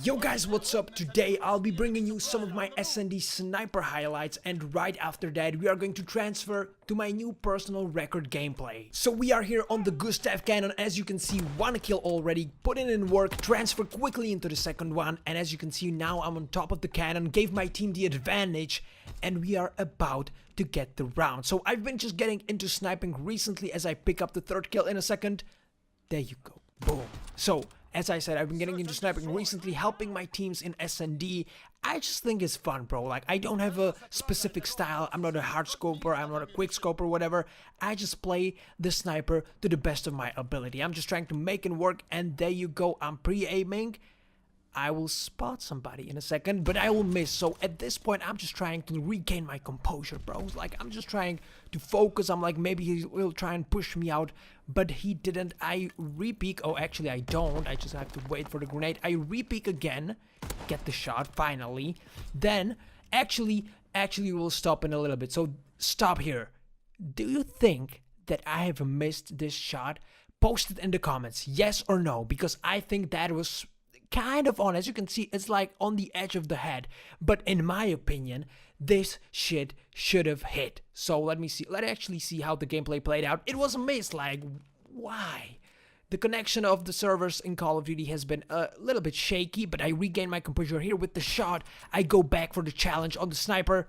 Yo guys, what's up? Today I'll be bringing you some of my SND sniper highlights, and right after that we are going to transfer to my new personal record gameplay. So we are here on the Gustav cannon. As you can see, one kill already, put in work, transfer quickly into the second one, and as you can see now I'm on top of the cannon, gave my team the advantage, and we are about to get the round. So I've been just getting into sniping recently as I pick up the third kill in a second. There you go, boom. So as I said, I've been getting into sniping recently, helping my teams in SND. I just think it's fun, bro. Like, I don't have a specific style. I'm not a hard scoper, I'm not a quick scoper, whatever. I just play the sniper to the best of my ability. I'm just trying to make it work, and there you go. I'm pre-aiming. I will spot somebody in a second, but I will miss. So at this point, I'm just trying to regain my composure, bro. Like, I'm just trying to focus. I'm like, maybe he will try and push me out, but he didn't. I re-peek. Oh, actually, I don't. I just have to wait for the grenade. I re-peek again, get the shot, finally. Then, actually, we'll stop in a little bit. So, stop here. Do you think that I have missed this shot? Post it in the comments, yes or no, because I think that was kind of on. As you can see, it's like on the edge of the head, but in my opinion this shit should have hit. So let's actually see how the gameplay played out. It was a miss. Like, why? The connection of the servers in Call of Duty has been a little bit shaky, but I regain my composure here with the shot. I go back for the challenge on the sniper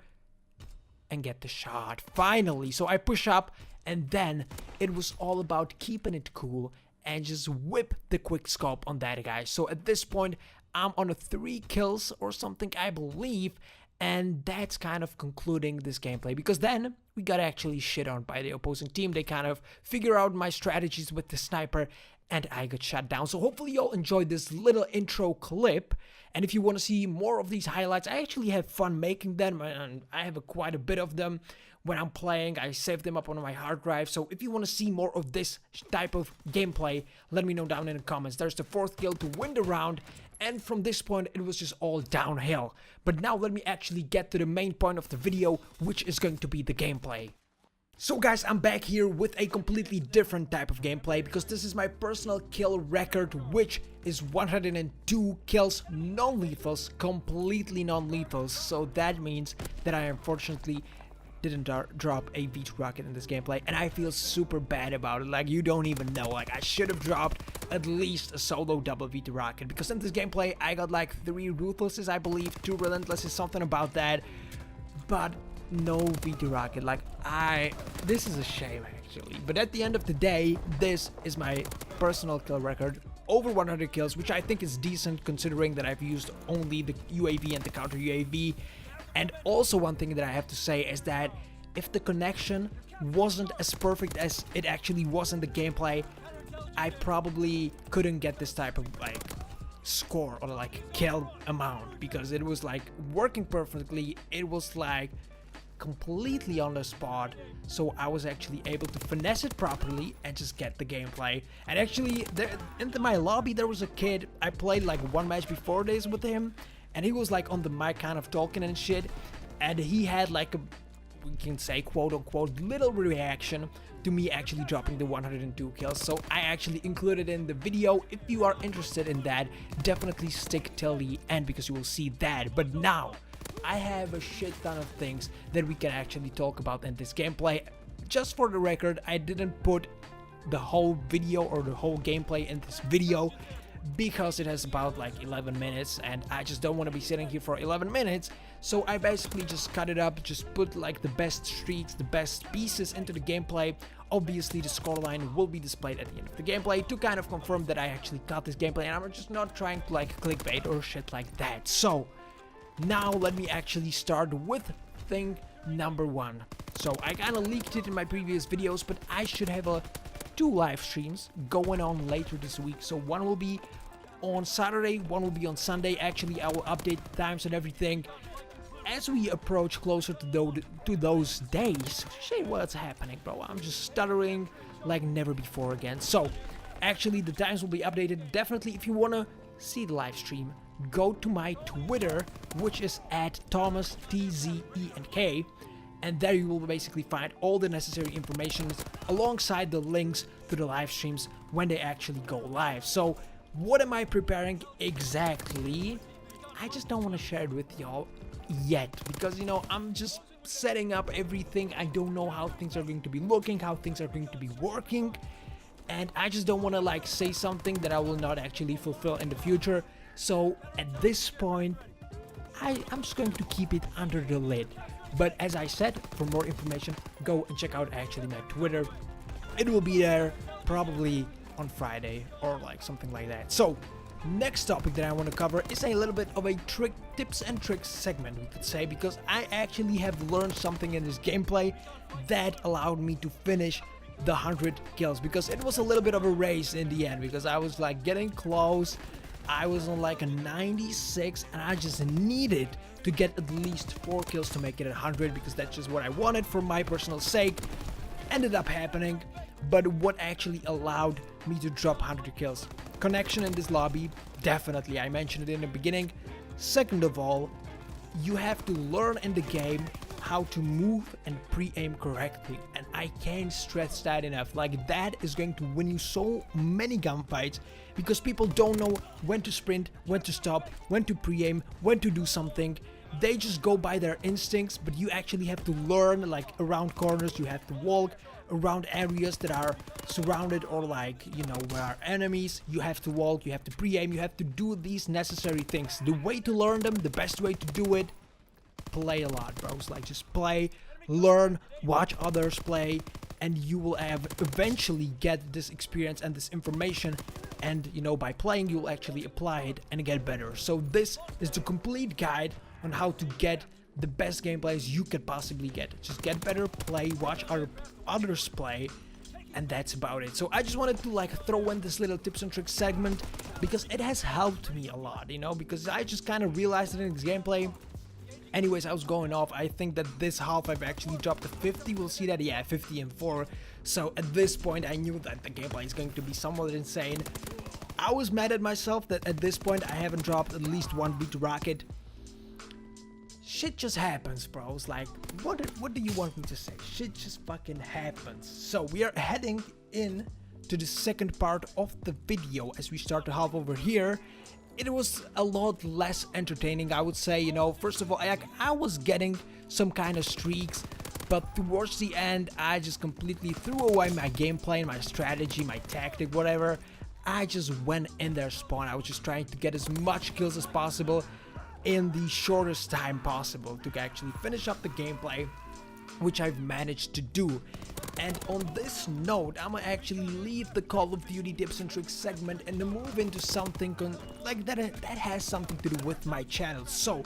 and get the shot finally. So I push up, and then it was all about keeping it cool and just whip the quick scope on that guy. So at this point, I'm on a 3 kills or something, I believe, and that's kind of concluding this gameplay, because then we got actually shit on by the opposing team. They kind of figure out my strategies with the sniper, and I got shut down. So hopefully y'all enjoyed this little intro clip, and if you want to see more of these highlights, I actually have fun making them, and I have quite a bit of them. When I'm playing, I save them up on my hard drive. So if you want to see more of this type of gameplay, let me know down in the comments. There's the 4th kill to win the round, and from this point it was just all downhill. But now let me actually get to the main point of the video, which is going to be the gameplay. So guys, I'm back here with a completely different type of gameplay, because this is my personal kill record, which is 102 kills, non-lethals, completely non-lethals. So that means that I unfortunately didn't drop a V2 rocket in this gameplay, and I feel super bad about it. Like, you don't even know. Like, I should have dropped at least a solo double V2 rocket, because in this gameplay I got like 3 ruthlesses, I believe, 2 relentlesses, something about that, but no V2 rocket. Like, this is a shame actually, but at the end of the day, this is my personal kill record, over 100 kills, which I think is decent considering that I've used only the UAV and the counter UAV. And also one thing that I have to say is that if the connection wasn't as perfect as it actually was in the gameplay, I probably couldn't get this type of like score or like kill amount, because it was like working perfectly. It was like completely on the spot, so I was actually able to finesse it properly and just get the gameplay. And actually, in my lobby there was a kid. I played like one match before this with him, and he was like on the mic kind of talking and shit, and he had like a, we can say, quote unquote, little reaction to me actually dropping the 102 kills. So I actually included in the video. If you are interested in that, definitely stick till the end, because you will see that. But now I have a shit ton of things that we can actually talk about in this gameplay. Just for the record, I didn't put the whole video or the whole gameplay in this video, because it has about like 11 minutes and I just don't want to be sitting here for 11 minutes. So I basically just cut it up, just put like the best streaks, the best pieces into the gameplay. Obviously the scoreline will be displayed at the end of the gameplay to kind of confirm that I actually got this gameplay, and I'm just not trying to like clickbait or shit like that. So now let me actually start with thing number 1. So I kind of leaked it in my previous videos, but I should have 2 live streams going on later this week. So one will be on Saturday, one will be on Sunday. Actually, I will update the times and everything as we approach closer to those days. Shit, what's happening, bro? I'm just stuttering like never before again. So actually the times will be updated. Definitely, if you want to see the live stream, go to my Twitter, which is at ThomasTZENK, and there you will basically find all the necessary information alongside the links to the live streams when they actually go live. So What am I preparing exactly? I just don't want to share it with y'all yet, because you know, I'm just setting up everything. I don't know how things are going to be looking, how things are going to be working, and I just don't want to like say something that I will not actually fulfill in the future. So at this point, I'm just going to keep it under the lid. But as I said, for more information, go and check out actually my Twitter. It will be there probably on Friday or like something like that. So next topic that I want to cover is a little bit of a tips and tricks segment, we could say, because I actually have learned something in this gameplay that allowed me to finish the 100 kills, because it was a little bit of a race in the end, because I was like getting close. I was on like a 96 and I just needed to get at least 4 kills to make it 100, because that's just what I wanted for my personal sake. Ended up happening, but what actually allowed me to drop 100 kills? Connection in this lobby, definitely, I mentioned it in the beginning. Second of all, you have to learn in the game how to move and pre-aim correctly, and I can't stress that enough. Like, that is going to win you so many gunfights, because people don't know when to sprint, when to stop, when to pre-aim, when to do something. They just go by their instincts, but you actually have to learn, like around corners, you have to walk around areas that are surrounded or like, you know, where are enemies. You have to walk, you have to pre-aim, you have to do these necessary things. The way to learn them, the best way to do it, play a lot, bros. Like, just play, learn, watch others play, and you will have eventually get this experience and this information, and you know, by playing you'll actually apply it and get better. So this is the complete guide on how to get the best gameplays you could possibly get. Just get better, play, watch others play, and that's about it. So I just wanted to like throw in this little tips and tricks segment, because it has helped me a lot, you know, because I just kind of realized it in this gameplay. Anyways, I was going off. I think that this half I've actually dropped to 50. We'll see that, yeah, 50 and 4. So at this point I knew that the gameplay is going to be somewhat insane. I was mad at myself that at this point I haven't dropped at least one beat rocket. Shit just happens, bros. Like, what do you want me to say? Shit just fucking happens. So we are heading in to the second part of the video as we start the half over here. It was a lot less entertaining, I would say. You know, first of all, I was getting some kind of streaks, but towards the end I just completely threw away my gameplay, my strategy, my tactic, whatever. I just went in their spawn. I was just trying to get as much kills as possible in the shortest time possible to actually finish up the gameplay, which I've managed to do. And on this note, I'm gonna actually leave the Call of Duty tips and tricks segment and move into something like that has something to do with my channel. So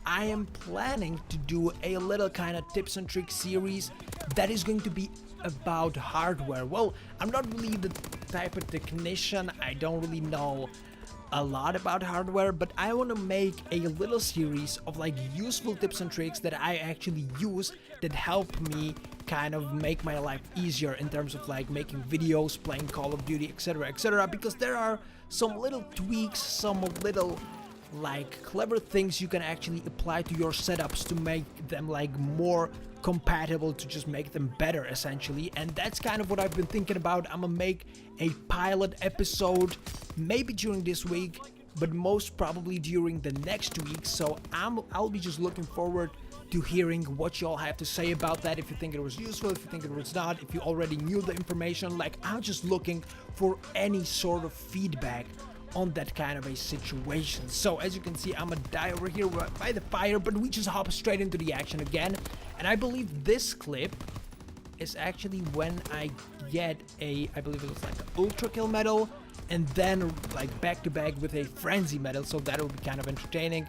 I am planning to do a little kind of tips and tricks series that is going to be about hardware. Well, I'm not really the type of technician, I don't really know a lot about hardware, but I want to make a little series of like useful tips and tricks that I actually use that help me kind of make my life easier in terms of like making videos, playing Call of Duty, etc, etc, because there are some little tweaks, some little like clever things you can actually apply to your setups to make them like more compatible, to just make them better essentially. And that's kind of what I've been thinking about. I'm gonna make a pilot episode maybe during this week, but most probably during the next week. So I'll be just looking forward to hearing what y'all have to say about that. If you think it was useful, if you think it was not, if you already knew the information, like, I'm just looking for any sort of feedback on that kind of a situation. So as you can see, I'm gonna die over here by the fire, but we just hop straight into the action again. And I believe this clip is actually when I get I believe it was like an ultra kill medal, and then like back to back with a frenzy medal, so that will be kind of entertaining.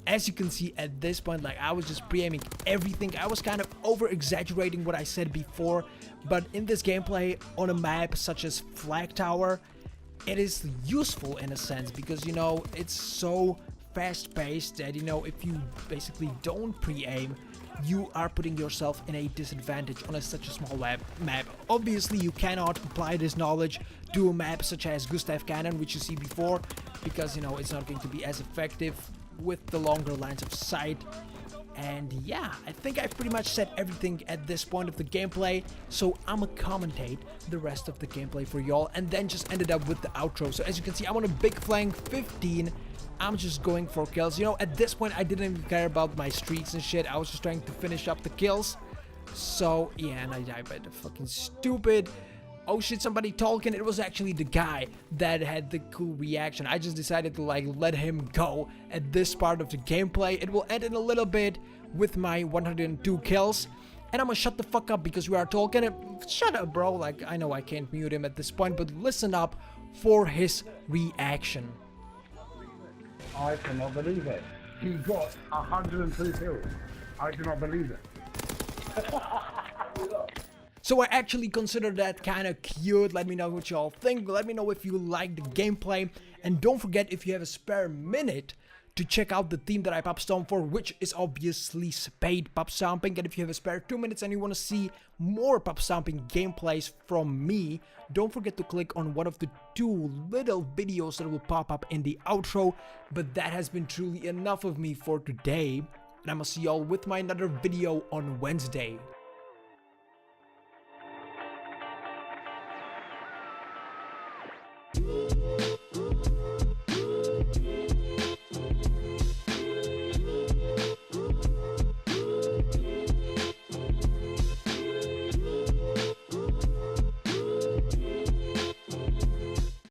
As you can see at this point, like, I was just pre-aiming everything. I was kind of over exaggerating what I said before, but in this gameplay on a map such as Flag Tower, it is useful in a sense, because, you know, it's so fast paced that, you know, if you basically don't pre-aim, you are putting yourself in a disadvantage on such a small map. Obviously, you cannot apply this knowledge to a map such as Gustav Cannon, which you see before, because, you know, it's not going to be as effective. with the longer lines of sight. And yeah, I think I've pretty much said everything at this point of the gameplay, so I'ma commentate the rest of the gameplay for y'all and then just ended up with the outro. So as you can see, I'm on a big flank 15. I'm just going for kills. You know, at this point I didn't even care about my streaks and shit. I was just trying to finish up the kills. So yeah, and I died by the fucking stupid... Oh shit, somebody talking. It was actually the guy that had the cool reaction. I just decided to like let him go at this part of the gameplay. It will end in a little bit with my 102 kills. And I'm gonna shut the fuck up because we are talking. Shut up, bro. Like, I know I can't mute him at this point, but listen up for his reaction. I cannot believe it. He got 102 kills. I cannot believe it. So I actually consider that kind of cute. Let me know what y'all think. Let me know if you like the gameplay. And don't forget, if you have a spare minute, to check out the theme that I pop stomp for, which is obviously Spade pop stomping. And if you have a spare 2 minutes and you want to see more pop stomping gameplays from me, don't forget to click on one of the 2 little videos that will pop up in the outro. But that has been truly enough of me for today. And I'm gonna see y'all with my another video on Wednesday.